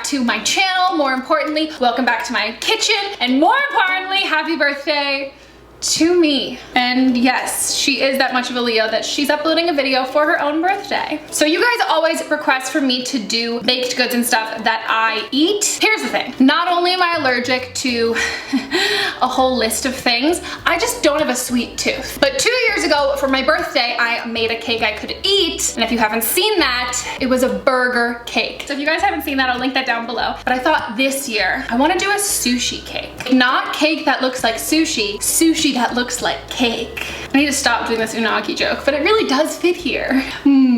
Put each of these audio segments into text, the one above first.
to my channel. More importantly, welcome back to my kitchen. And more importantly, happy birthday to me. And yes, she is that much of a Leo that she's uploading a video for her own birthday. So you guys always request for me to do baked goods and stuff that I eat. Here's the thing, not only am I allergic to a whole list of things, I just don't have a sweet tooth. But 2 years ago for my birthday, I made a cake I could eat. And if you haven't seen that, it was a burger cake. So if you guys haven't seen that, I'll link that down below. But I thought this year, I wanna do a sushi cake. Not cake that looks like sushi, sushi that looks like cake. I need to stop doing this unagi joke, but it really does fit here.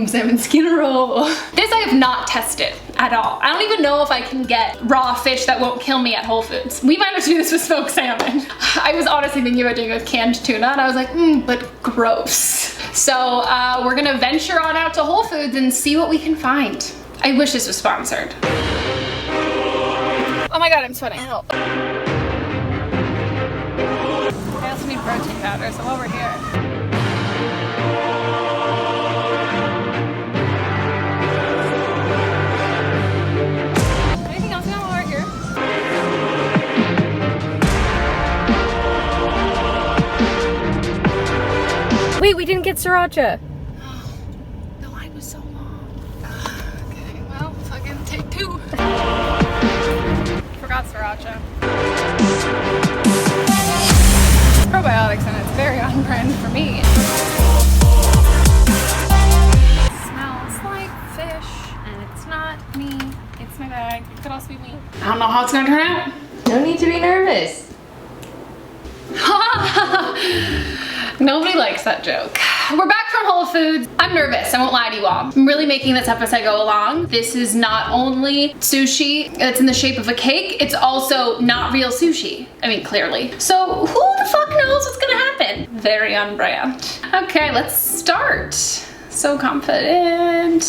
Salmon skin roll. This I have not tested at all. I don't even know if I can get raw fish that won't kill me at Whole Foods. We might have to do this with smoked salmon. I was honestly thinking about doing it with canned tuna, and I was like, but gross. So we're gonna venture on out to Whole Foods and see what we can find. I wish this was sponsored. Oh my God, I'm sweating. Ow. I also need protein powder, so while we're here. Anything else now while we're here? Wait, we didn't get sriracha. The line was so long. Okay, well, fucking take two. Forgot sriracha. Probiotics and it's very on brand for me. It smells like fish and it's not me. It's my bag. It could also be me. I don't know how it's gonna turn out. No need to be nervous. Nobody likes that joke. We're back from Whole Foods. I'm nervous, I won't lie to you all. I'm really making this up as I go along. This is not only sushi that's in the shape of a cake, it's also not real sushi. I mean, clearly. So who the fuck knows what's gonna happen? Very on brand. Okay, let's start. So confident.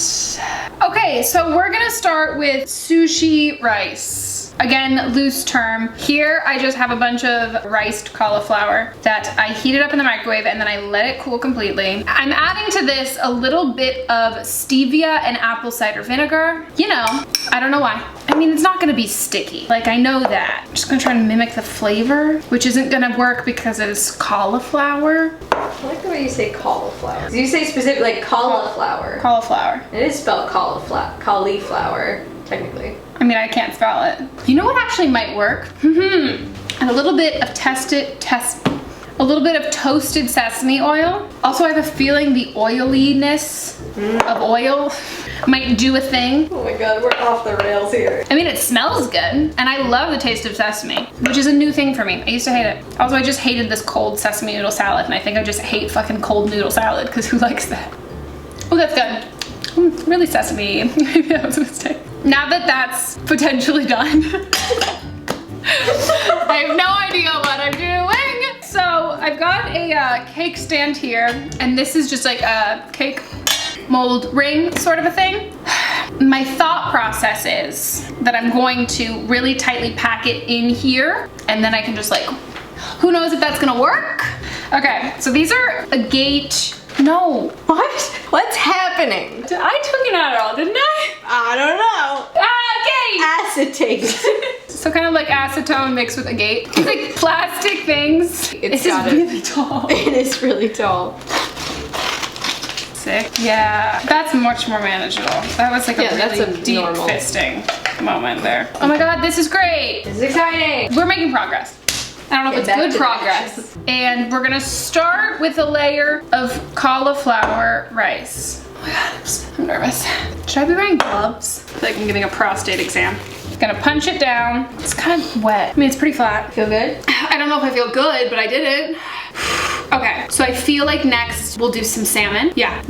Okay, so we're gonna start with sushi rice. Again, loose term. Here, I just have a bunch of riced cauliflower that I heated up in the microwave and then I let it cool completely. I'm adding to this a little bit of stevia and apple cider vinegar. You know, I don't know why. I mean, it's not gonna be sticky. Like, I know that. I'm just gonna try and mimic the flavor, which isn't gonna work because it's cauliflower. I like the way you say cauliflower. You say specific, like cauliflower. Cauliflower. It is spelled cauliflower, technically. I mean, I can't spell it. You know what actually might work? And a little bit of a little bit of toasted sesame oil. Also, I have a feeling the oiliness of oil might do a thing. Oh my God, we're off the rails here. I mean, it smells good, and I love the taste of sesame, which is a new thing for me. I used to hate it. Also, I just hated this cold sesame noodle salad, and I think I just hate fucking cold noodle salad, because who likes that? Oh, that's good. Really sesame. Maybe that was a mistake. Now that that's potentially done, I have no idea what I'm doing. So I've got a cake stand here, and this is just like a cake mold ring sort of a thing. My thought process is that I'm going to really tightly pack it in here, and then I can just like, who knows if that's gonna work? Okay, so these are a gate. No. What? What's happening? I took it out all, didn't I? I don't know. Okay. Acetate. So kind of like acetone mixed with agate. It's like plastic things. This is really tall. It is really tall. Sick. Yeah, that's much more manageable. That was like a really deep normal fisting moment there. Oh my God, this is great. This is exciting. We're making progress. I don't know if it's good progress. And we're gonna start with a layer of cauliflower rice. Oh my God, I'm nervous. Should I be wearing gloves? I feel like I'm getting a prostate exam. Gonna punch it down. It's kind of wet. I mean, it's pretty flat. Feel good? I don't know if I feel good, but I did it. Okay, so I feel like next we'll do some salmon. Yeah,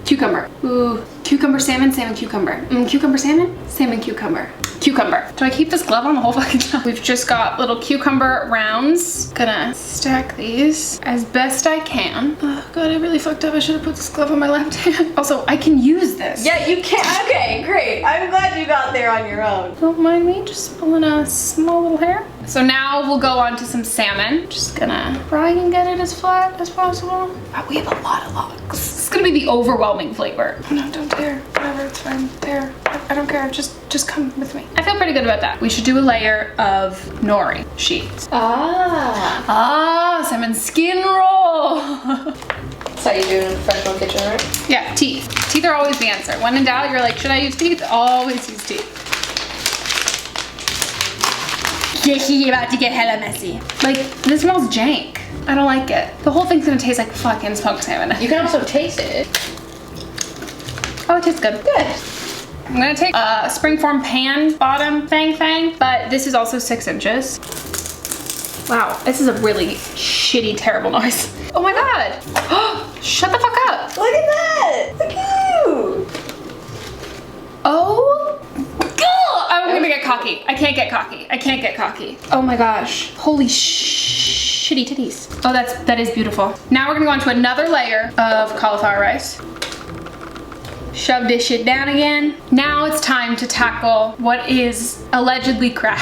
cucumber. Ooh, cucumber, salmon, salmon, cucumber. Cucumber, salmon, salmon, cucumber. Cucumber. Do I keep this glove on the whole fucking time? We've just got little cucumber rounds. Gonna stack these as best I can. Oh God, I really fucked up. I should have put this glove on my left hand. Also, I can use this. Yeah, you can. Okay, great. I'm glad you got there on your own. Don't mind me just pulling a small little hair. So now we'll go on to some salmon. Just gonna try and get it as flat as possible. Wow, we have a lot of logs. This is gonna be the overwhelming flavor. Oh no, don't tear. Whatever, it's fine. Tear. I don't care. Just Just come with me. I feel pretty good about that. We should do a layer of nori sheets. Salmon skin roll. That's how you do it in a professional kitchen, right? Yeah, teeth. Teeth are always the answer. When in doubt, you're like, should I use teeth? Always use teeth. You're about to get hella messy. Like, this smells jank. I don't like it. The whole thing's gonna taste like fucking smoked salmon. You can also taste it. Oh, it tastes good. Good. I'm gonna take a springform pan bottom thing, but this is also 6 inches. Wow, this is a really shitty, terrible noise. Oh my God. Shut the fuck up. Look at that. Look at you. Oh, I'm gonna get cocky. I can't get cocky. I can't get cocky. Oh my gosh. Holy shitty titties. Oh, that is beautiful. Now we're gonna go on to another layer of cauliflower rice. Shove this shit down again. Now it's time to tackle what is allegedly crab.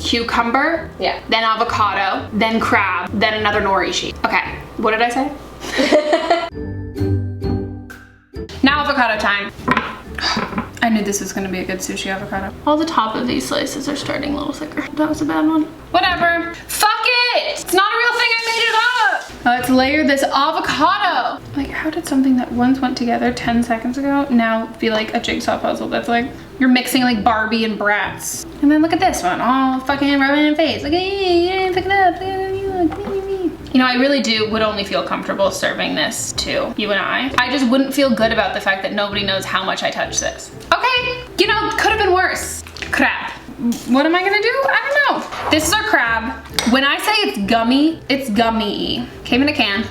Cucumber, yeah. Then avocado, then crab, then another nori sheet. Okay, what did I say? Now avocado time. I knew this was gonna be a good sushi avocado. All the top of these slices are starting a little thicker. That was a bad one. Whatever. Fuck it! It's not a real thing, I made it up! Let's layer this avocado. Like, how did something that once went together 10 seconds ago now be like a jigsaw puzzle that's like, you're mixing like Barbie and Bratz. And then look at this one, all fucking rubbing in the face. Like, hey, you didn't pick it up. You know, I really would only feel comfortable serving this to you and I. I just wouldn't feel good about the fact that nobody knows how much I touch this. Okay, you know, could have been worse. Crab. What am I gonna do? I don't know. This is our crab. When I say it's gummy, it's gummy. Came in a can.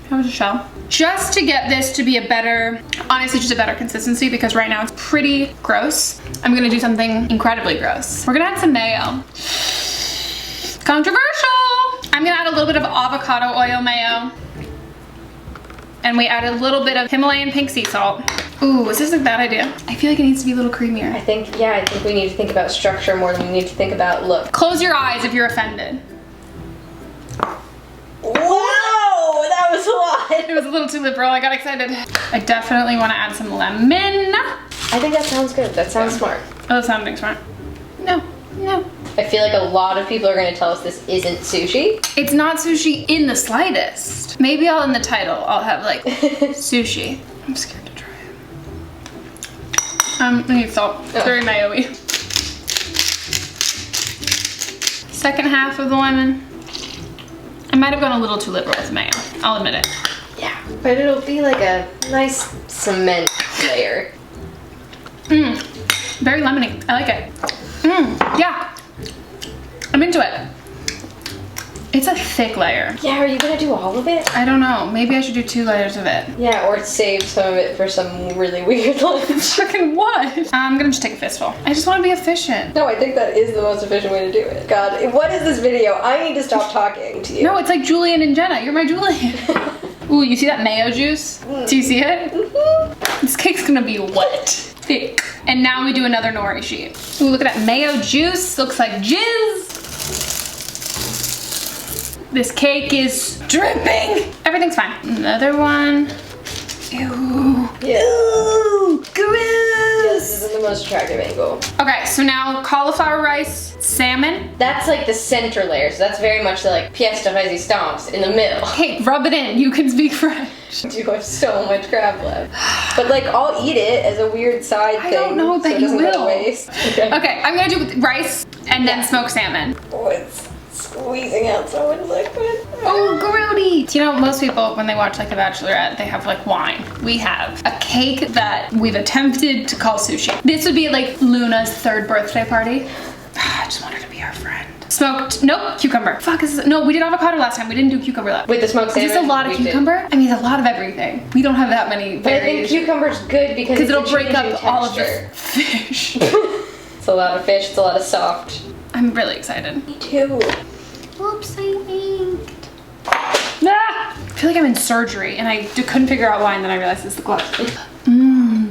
That was a shell. Just to get this to be a better, honestly, just a better consistency, because right now it's pretty gross. I'm gonna do something incredibly gross. We're gonna add some mayo. Controversial. I'm gonna add a little bit of avocado oil mayo. And we add a little bit of Himalayan pink sea salt. Ooh, is this a bad idea? I feel like it needs to be a little creamier. I think we need to think about structure more than we need to think about look. Close your eyes if you're offended. Whoa, that was a lot. It was a little too liberal, I got excited. I definitely wanna add some lemon. I think that sounds good, that sounds smart. Oh, that's sounding smart. No. I feel like a lot of people are gonna tell us this isn't sushi. It's not sushi in the slightest. Maybe in the title, I'll have like sushi. I'm scared to try it. I need salt. It's very mayo-y. Second half of the lemon. I might have gone a little too liberal with mayo. I'll admit it. Yeah, but it'll be like a nice cement layer. Very lemony. I like it. Yeah. I'm into it. It's a thick layer. Yeah, are you gonna do all of it? I don't know. Maybe I should do 2 layers of it. Yeah, or save some of it for some really weird lunch. Fucking what? I'm gonna just take a fistful. I just want to be efficient. No, I think that is the most efficient way to do it. God, what is this video? I need to stop talking to you. No, it's like Julian and Jenna. You're my Julian. Ooh, you see that mayo juice? Do you see it? This cake's gonna be wet. Thick. And now we do another nori sheet. Ooh, look at that mayo juice. Looks like jizz. This cake is dripping. Everything's fine. Another one. Ew. Yeah. Ew. Gross. Yes, this is the most attractive angle. Okay, so now cauliflower rice, salmon. That's like the center layer, so that's very much the like pièce de résistance in the middle. Hey, rub it in. You can speak French. I do have so much crab left. But like, I'll eat it as a weird side thing. I don't know that so it you doesn't go to will. waste. Okay, I'm gonna do rice and then smoked salmon. Oh, it's squeezing out so much liquid. Oh, grody. You know, most people, when they watch like The Bachelorette, they have like wine. We have a cake that we've attempted to call sushi. This would be like Luna's 3rd birthday party. I just want her to be our friend. Smoked, nope, cucumber. Fuck, no, we did avocado last time. We didn't do cucumber last. With the smoked salmon? Is this a lot of cucumber? I mean, a lot of everything. We don't have that many But I think cucumber's good because it'll break up all of the fish. It's a lot of fish, it's a lot of soft. I'm really excited. Me too. Oops, I inked. Ah! I feel like I'm in surgery and I couldn't figure out why, and then I realized it's the glove.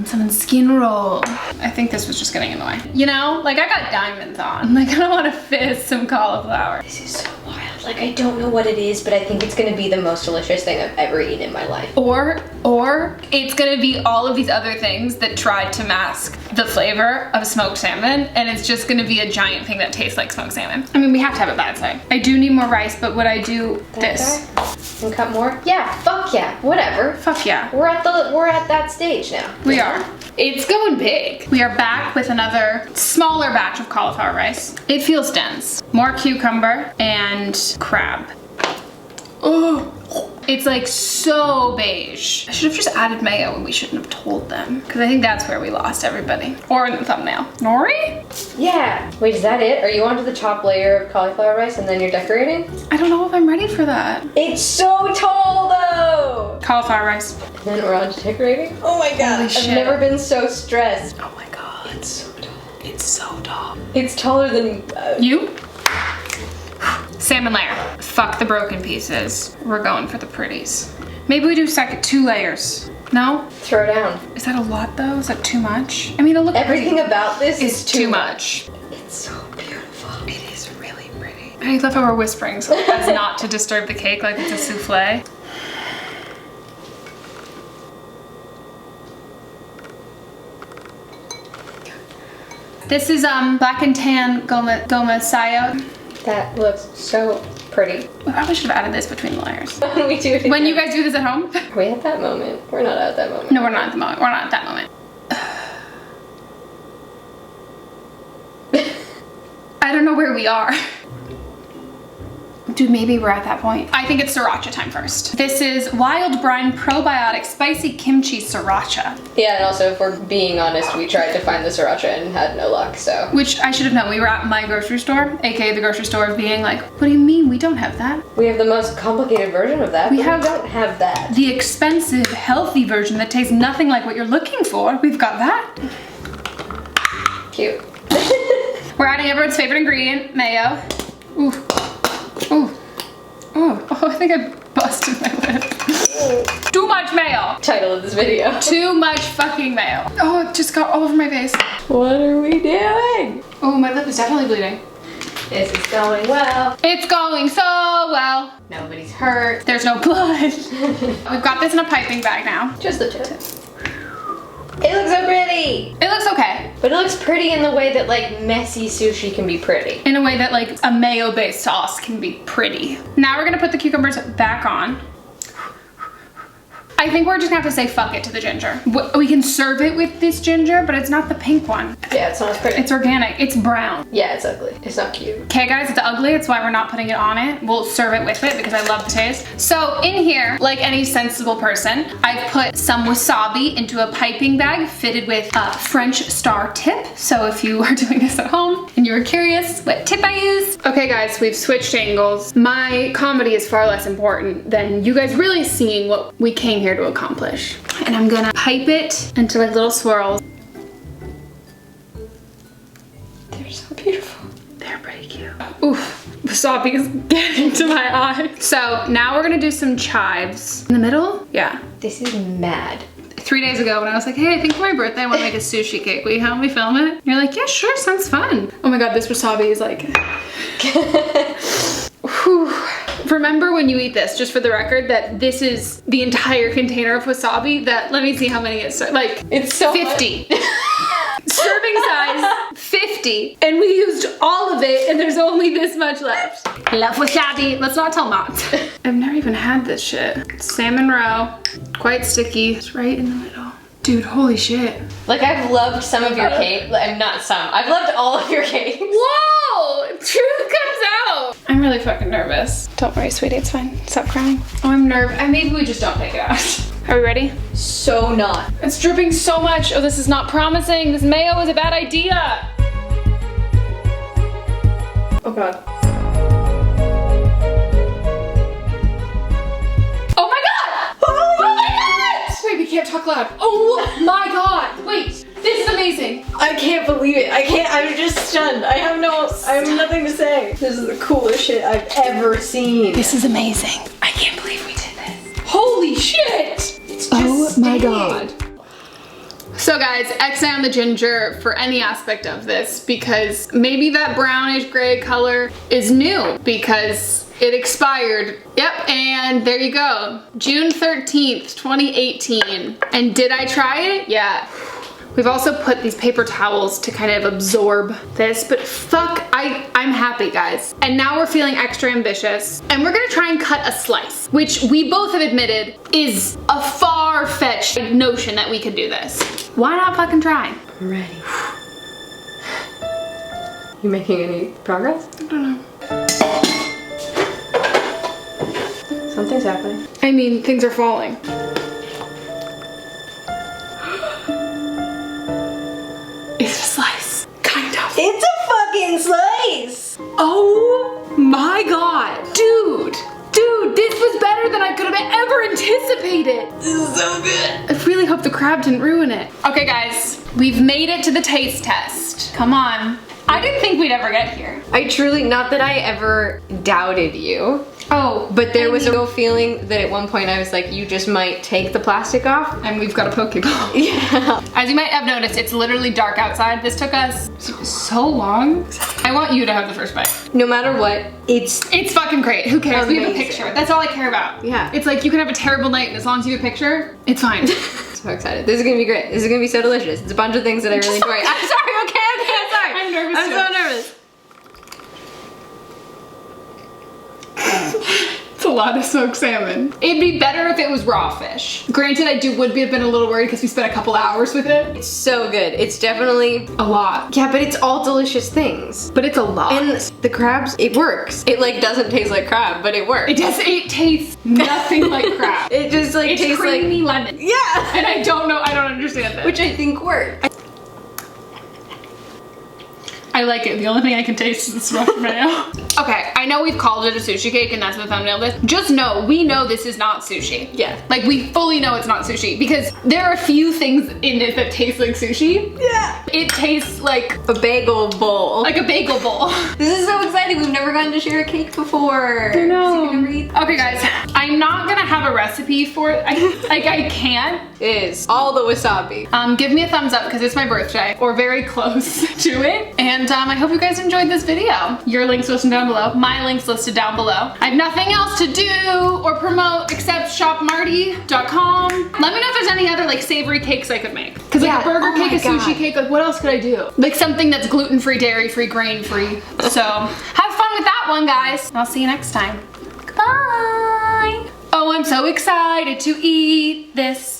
Salmon skin roll. I think this was just getting in the way. You know, like I got diamonds on. Like I don't want to fist some cauliflower. This is so wild. Like, I don't know what it is, but I think it's gonna be the most delicious thing I've ever eaten in my life. Or it's gonna be all of these other things that tried to mask the flavor of smoked salmon, and it's just gonna be a giant thing that tastes like smoked salmon. I mean, we have to have it that side. I do need more rice, but would I do this? And cut more? Yeah, fuck yeah, whatever. Fuck yeah. We're at that stage now. We are. It's going big. We are back with another smaller batch of cauliflower rice. It feels dense. More cucumber and crab. Oh, it's like so beige. I should have just added mayo and we shouldn't have told them, because I think that's where we lost everybody. Or in the thumbnail. Nori? Yeah. Wait, is that it? Are you onto the top layer of cauliflower rice and then you're decorating? I don't know if I'm ready for that. It's so tall though! Cauliflower rice. And then we're on to decorating? Oh my god, Holy shit. I've never been so stressed. Oh my god. It's so tall. It's so tall. It's taller than... You? Salmon layer. Fuck the broken pieces. We're going for the pretties. Maybe we do 2 layers. No? Throw down. Is that a lot though? Is that too much? I mean, it'll look Everything pretty. about this is too much. It's so beautiful. It is really pretty. I love how we're whispering so as not to disturb the cake like it's a souffle. This is black and tan goma sayo. That looks so pretty. We probably should have added this between the layers. When we do it When you guys do this at home? Are we at that moment? We're not at that moment. No, we're not at the moment. We're not at that moment. I don't know where we are. Dude, maybe we're at that point. I think it's sriracha time first. This is Wild Brine Probiotic Spicy Kimchi Sriracha. Yeah, and also if we're being honest, we tried to find the sriracha and had no luck, so. Which I should have known. We were at my grocery store, aka the grocery store, being like, what do you mean we don't have that? We have the most complicated version of that, but we don't have that. The expensive, healthy version that tastes nothing like what you're looking for. We've got that. Cute. We're adding everyone's favorite ingredient, mayo. Ooh. Ooh. Ooh. Oh, I think I busted my lip. Too much mayo. Title of this video. Too much fucking mayo. Oh, it just got all over my face. What are we doing? Oh, my lip is definitely bleeding. This is going well. It's going so well. Nobody's hurt. There's no blood. We've got this in a piping bag now. Just the tip. It looks so pretty. It looks okay. But it looks pretty in the way that like messy sushi can be pretty. In a way that like a mayo-based sauce can be pretty. Now we're gonna put the cucumbers back on. I think we're just gonna have to say fuck it to the ginger. We can serve it with this ginger, but it's not the pink one. Yeah, it's not as pretty. It's organic, it's brown. Yeah, it's ugly. It's not cute. Okay guys, it's ugly, it's why we're not putting it on it. We'll serve it with it because I love the taste. So in here, like any sensible person, I've put some wasabi into a piping bag fitted with a French star tip. So if you are doing this at home and you were curious what tip I use. Okay guys, we've switched angles. My comedy is far less important than you guys really seeing what we came here to accomplish. And I'm gonna pipe it into like little swirls. They're so beautiful. They're pretty cute. Oof, wasabi is getting to my eye. So now we're gonna do some chives. In the middle? Yeah. This is mad. 3 days ago when I was like, hey, I think for my birthday I wanna make a sushi cake. Will you help me film it? And you're like, yeah, sure, sounds fun. Oh my God, this wasabi is like, whew. Remember when you eat this, just for the record, that this is the entire container of wasabi that, let me see how many it's, like, It's so 50. Serving size 50, and we used all of it and there's only this much left. Love wasabi. Let's not tell Mom. I've never even had this shit. Salmon roe, quite sticky. It's right in the middle. Dude, holy shit. Like I've loved some of your cake. I'm not some. I've loved all of your cakes. Whoa! Truth comes out. I'm really fucking nervous. Don't worry, sweetie, it's fine. Stop crying. Oh, I'm nervous. Maybe we just don't take it out. Are we ready? So not. It's dripping so much. Oh, this is not promising. This mayo is a bad idea. Oh God. Oh my God! Oh my God! Wait, we can't talk loud. Oh my God! Wait, this is amazing. I can't believe it. I'm just stunned. I have nothing to say. This is the coolest shit I've ever seen. This is amazing. I can't believe we did this. Holy shit! Oh my God. So guys, X on the ginger for any aspect of this because maybe that brownish gray color is new because It expired. Yep, and there you go. June 13th, 2018. And did I try it? Yeah. We've also put these paper towels to kind of absorb this, but fuck, I'm happy, guys. And now we're feeling extra ambitious, and we're gonna try and cut a slice, which we both have admitted is a far-fetched notion that we could do this. Why not fucking try? I'm ready. You making any progress? I don't know. Something's happening. I mean, things are falling. It's a slice. Kind of. It's a fucking slice! Oh my god. Dude, this was better than I could have ever anticipated. This is so good. I really hope the crab didn't ruin it. Okay guys, we've made it to the taste test. Come on. I didn't think we'd ever get here. I truly, not that I ever doubted you. Oh, But there was a real feeling that at one point I was like, you just might take the plastic off. and we've got a Pokeball. Yeah. As you might have noticed, it's literally dark outside. This took us so long. I want you to have the first bite. No matter what, it's fucking great. Who cares? We have a Amazing. picture. That's all I care about. Yeah. It's like you can have a terrible night, and as long as you have a picture, it's fine. so excited. This is gonna be great. This is gonna be so delicious. It's a bunch of things that I really enjoy. I'm sorry, okay, I'm sorry. I'm nervous I'm too. so nervous. It's a lot of smoked salmon. It'd be better if it was raw fish. Granted, I would have been a little worried because we spent a couple hours with it. It's so good. It's definitely, A lot. yeah, but it's all delicious things. But it's a lot. And the crabs, it works. It like doesn't taste like crab, but it works. It tastes nothing like crab. It just like It's tastes creamy like, lemon. yeah, And I don't understand that. which I think works. I like it. The only thing I can taste is the smashed mayo. Okay, I know we've called it a sushi cake and that's the thumbnail of this. Just know, we know this is not sushi. Yeah. Like, we fully know it's not sushi because there are a few things in it that taste like sushi. Yeah. It tastes like A bagel bowl. a bagel bowl. This is so exciting. We've never gotten to share a cake before. I know. So you can read. Okay guys, I'm not gonna have a recipe for it. I can't. It is all the wasabi. Give me a thumbs up because it's my birthday or very close to it. And I hope you guys enjoyed this video. Your link's listed down below. My link's listed down below. I have nothing else to do or promote except shopmarty.com. Let me know if there's any other like savory cakes I could make. Cause like Yeah. a burger Oh my cake, a sushi God. cake, like what else could I do? Like something that's gluten-free, dairy-free, grain-free. So have fun with that one, guys. I'll see you next time. Goodbye. Oh, I'm so excited to eat this.